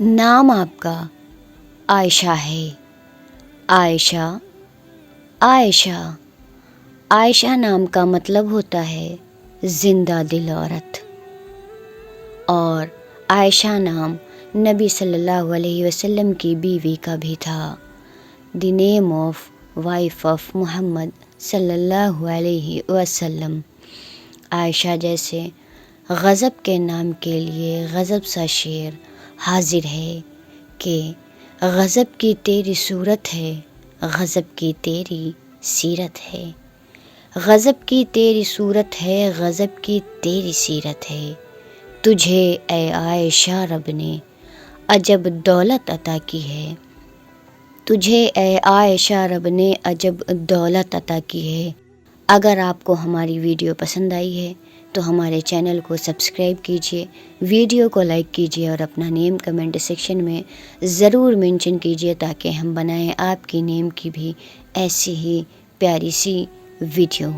نام آپ کا عائشہ ہے۔ عائشہ عائشہ عائشہ نام کا مطلب ہوتا ہے زندہ دل عورت، اور عائشہ نام نبی صلی اللہ علیہ وسلم کی بیوی کا بھی تھا۔ دی نیم آف وائف آف محمد صلی اللہ علیہ وسلم۔ عائشہ جیسے غضب کے نام کے لیے غضب سا شعر حاضر ہے کہ غضب کی تیری صورت ہے، غضب کی تیری سیرت ہے، غضب کی تیری صورت ہے، غضب کی تیری سیرت ہے، تجھے اے عائشہ رب نے عجب دولت عطا کی ہے، تجھے اے عائشہ رب نے عجب دولت عطا کی ہے۔ اگر آپ کو ہماری ویڈیو پسند آئی ہے تو ہمارے چینل کو سبسکرائب کیجیے، ویڈیو کو لائک کیجیے اور اپنا نیم کمنٹ سیکشن میں ضرور مینشن کیجیے تاکہ ہم بنائیں آپ کی نیم کی بھی ایسی ہی پیاری سی ویڈیو۔